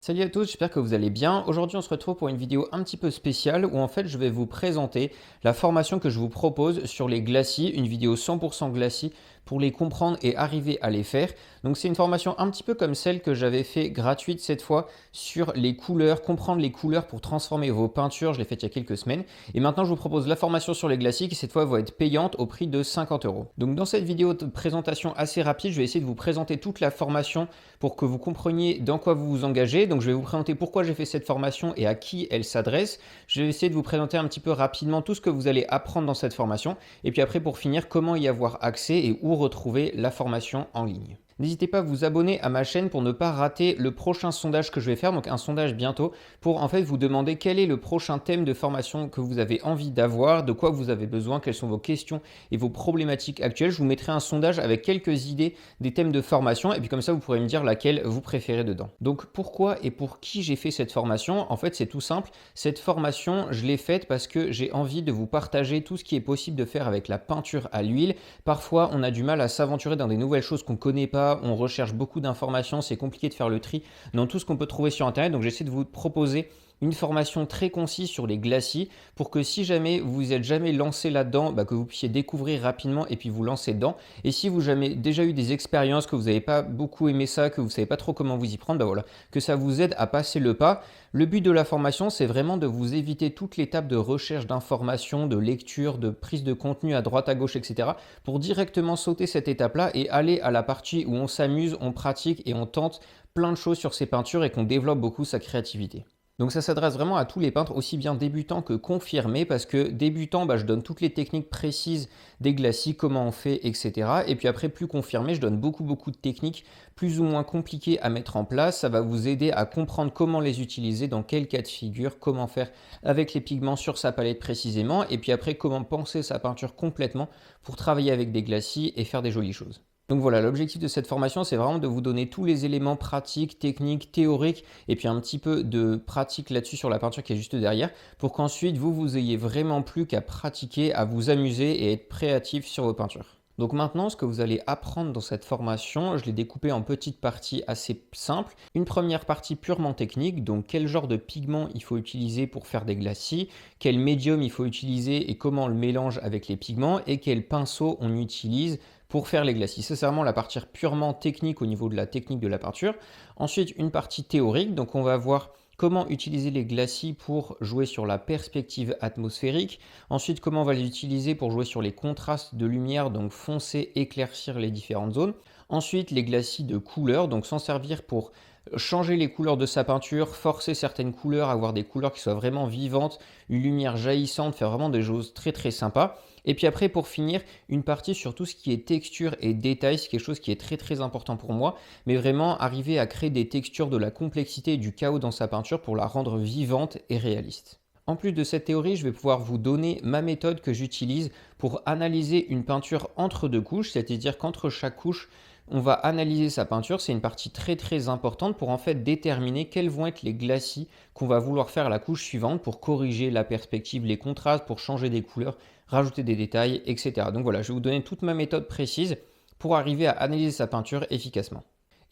Salut à tous, j'espère que vous allez bien. Aujourd'hui, on se retrouve pour une vidéo un petit peu spéciale où en fait, je vais vous présenter la formation que je vous propose sur les glacis, une vidéo 100% glacis pour les comprendre et arriver à les faire. Donc, c'est une formation un petit peu comme celle que j'avais fait gratuite cette fois sur les couleurs, comprendre les couleurs pour transformer vos peintures. Je l'ai faite il y a quelques semaines. Et maintenant, je vous propose la formation sur les glacis qui cette fois va être payante au prix de 50 euros. Donc, dans cette vidéo de présentation assez rapide, je vais essayer de vous présenter toute la formation pour que vous compreniez dans quoi vous vous engagez. Donc je vais vous présenter pourquoi j'ai fait cette formation et à qui elle s'adresse. Je vais essayer de vous présenter un petit peu rapidement tout ce que vous allez apprendre dans cette formation. Et puis après, pour finir, comment y avoir accès et où retrouver la formation en ligne. N'hésitez pas à vous abonner à ma chaîne pour ne pas rater le prochain sondage que je vais faire, donc un sondage bientôt, pour en fait vous demander quel est le prochain thème de formation que vous avez envie d'avoir, de quoi vous avez besoin, quelles sont vos questions et vos problématiques actuelles. Je vous mettrai un sondage avec quelques idées des thèmes de formation et puis comme ça vous pourrez me dire laquelle vous préférez dedans. Donc pourquoi et pour qui j'ai fait cette formation? En fait c'est tout simple, cette formation je l'ai faite parce que j'ai envie de vous partager tout ce qui est possible de faire avec la peinture à l'huile. Parfois on a du mal à s'aventurer dans des nouvelles choses qu'on ne connaît pas, on recherche beaucoup d'informations, c'est compliqué de faire le tri dans tout ce qu'on peut trouver sur internet, donc j'essaie de vous proposer une formation très concise sur les glacis pour que si jamais vous êtes jamais lancé là-dedans, que vous puissiez découvrir rapidement et puis vous lancer dedans. Et si vous avez déjà eu des expériences, que vous n'avez pas beaucoup aimé ça, que vous ne savez pas trop comment vous y prendre, voilà, que ça vous aide à passer le pas. Le but de la formation, c'est vraiment de vous éviter toute l'étape de recherche d'informations, de lecture, de prise de contenu à droite, à gauche, etc. pour directement sauter cette étape-là et aller à la partie où on s'amuse, on pratique et on tente plein de choses sur ces peintures et qu'on développe beaucoup sa créativité. Donc ça s'adresse vraiment à tous les peintres, aussi bien débutants que confirmés, parce que débutants, je donne toutes les techniques précises des glacis, comment on fait, etc. Et puis après, plus confirmés, je donne beaucoup de techniques plus ou moins compliquées à mettre en place. Ça va vous aider à comprendre comment les utiliser, dans quel cas de figure, comment faire avec les pigments sur sa palette précisément, et puis après, comment penser sa peinture complètement pour travailler avec des glacis et faire des jolies choses. Donc voilà, l'objectif de cette formation, c'est vraiment de vous donner tous les éléments pratiques, techniques, théoriques, et puis un petit peu de pratique là-dessus sur la peinture qui est juste derrière, pour qu'ensuite vous ayez vraiment plus qu'à pratiquer, à vous amuser et être créatif sur vos peintures. Donc maintenant, ce que vous allez apprendre dans cette formation, je l'ai découpé en petites parties assez simples. Une première partie purement technique, donc quel genre de pigment il faut utiliser pour faire des glacis, quel médium il faut utiliser et comment on le mélange avec les pigments, et quel pinceau on utilise pour faire les glacis. Ça, c'est vraiment la partie purement technique au niveau de la technique de la peinture. Ensuite, une partie théorique, donc on va voir comment utiliser les glacis pour jouer sur la perspective atmosphérique. Ensuite, comment on va les utiliser pour jouer sur les contrastes de lumière, donc foncer, éclaircir les différentes zones. Ensuite, les glacis de couleur, donc s'en servir pour changer les couleurs de sa peinture, forcer certaines couleurs, avoir des couleurs qui soient vraiment vivantes, une lumière jaillissante, faire vraiment des choses très sympas. Et puis après, pour finir, une partie sur tout ce qui est texture et détail, c'est quelque chose qui est très important pour moi, mais vraiment arriver à créer des textures, de la complexité et du chaos dans sa peinture pour la rendre vivante et réaliste. En plus de cette théorie, je vais pouvoir vous donner ma méthode que j'utilise pour analyser une peinture entre deux couches, c'est-à-dire qu'entre chaque couche, on va analyser sa peinture. C'est une partie très importante pour en fait déterminer quels vont être les glacis qu'on va vouloir faire à la couche suivante pour corriger la perspective, les contrastes, pour changer des couleurs, rajouter des détails, etc. Donc voilà, je vais vous donner toute ma méthode précise pour arriver à analyser sa peinture efficacement.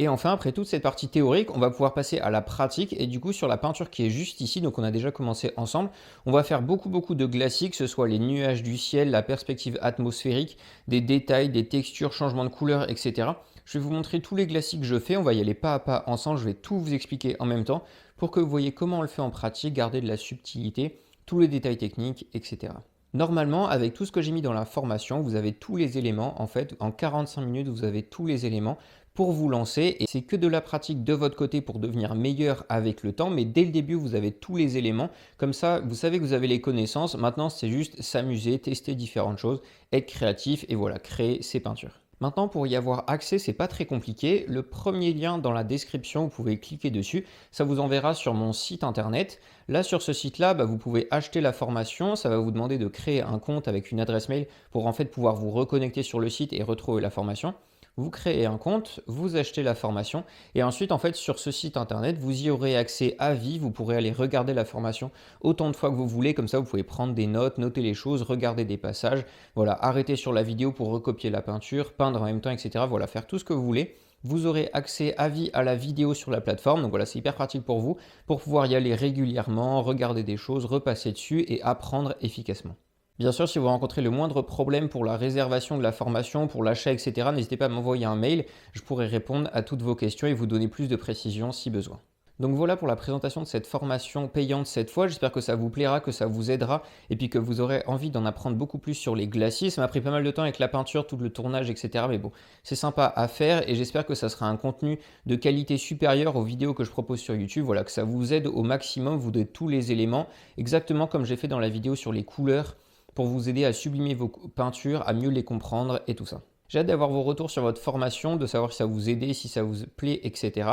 Et enfin, après toute cette partie théorique, on va pouvoir passer à la pratique et du coup sur la peinture qui est juste ici, donc on a déjà commencé ensemble, on va faire beaucoup de glacis, que ce soit les nuages du ciel, la perspective atmosphérique, des détails, des textures, changements de couleur, etc. Je vais vous montrer tous les glacis que je fais, on va y aller pas à pas ensemble, je vais tout vous expliquer en même temps pour que vous voyez comment on le fait en pratique, garder de la subtilité, tous les détails techniques, etc. Normalement, avec tout ce que j'ai mis dans la formation, vous avez tous les éléments. En fait, en 45 minutes, vous avez tous les éléments pour vous lancer. Et c'est que de la pratique de votre côté pour devenir meilleur avec le temps. Mais dès le début, vous avez tous les éléments. Comme ça, vous savez que vous avez les connaissances. Maintenant, c'est juste s'amuser, tester différentes choses, être créatif et voilà, créer ses peintures. Maintenant, pour y avoir accès, c'est pas très compliqué. Le premier lien dans la description, vous pouvez cliquer dessus. Ça vous enverra sur mon site internet. Là, sur ce site-là, vous pouvez acheter la formation. Ça va vous demander de créer un compte avec une adresse mail pour en fait pouvoir vous reconnecter sur le site et retrouver la formation. Vous créez un compte, vous achetez la formation et ensuite, en fait, sur ce site internet, vous y aurez accès à vie. Vous pourrez aller regarder la formation autant de fois que vous voulez. Comme ça, vous pouvez prendre des notes, noter les choses, regarder des passages. Voilà, arrêter sur la vidéo pour recopier la peinture, peindre en même temps, etc. Voilà, faire tout ce que vous voulez. Vous aurez accès à vie à la vidéo sur la plateforme. Donc voilà, c'est hyper pratique pour vous, pour pouvoir y aller régulièrement, regarder des choses, repasser dessus et apprendre efficacement. Bien sûr, si vous rencontrez le moindre problème pour la réservation de la formation, pour l'achat, etc., n'hésitez pas à m'envoyer un mail. Je pourrai répondre à toutes vos questions et vous donner plus de précisions si besoin. Donc voilà pour la présentation de cette formation payante cette fois. J'espère que ça vous plaira, que ça vous aidera et puis que vous aurez envie d'en apprendre beaucoup plus sur les glacis. Ça m'a pris pas mal de temps avec la peinture, tout le tournage, etc. Mais bon, c'est sympa à faire et j'espère que ça sera un contenu de qualité supérieure aux vidéos que je propose sur YouTube. Voilà, que ça vous aide au maximum, vous donnez tous les éléments, exactement comme j'ai fait dans la vidéo sur les couleurs pour vous aider à sublimer vos peintures, à mieux les comprendre et tout ça. J'ai hâte d'avoir vos retours sur votre formation, de savoir si ça vous aide, si ça vous plaît, etc.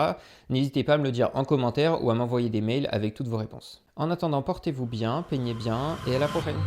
N'hésitez pas à me le dire en commentaire ou à m'envoyer des mails avec toutes vos réponses. En attendant, portez-vous bien, peignez bien et à la prochaine.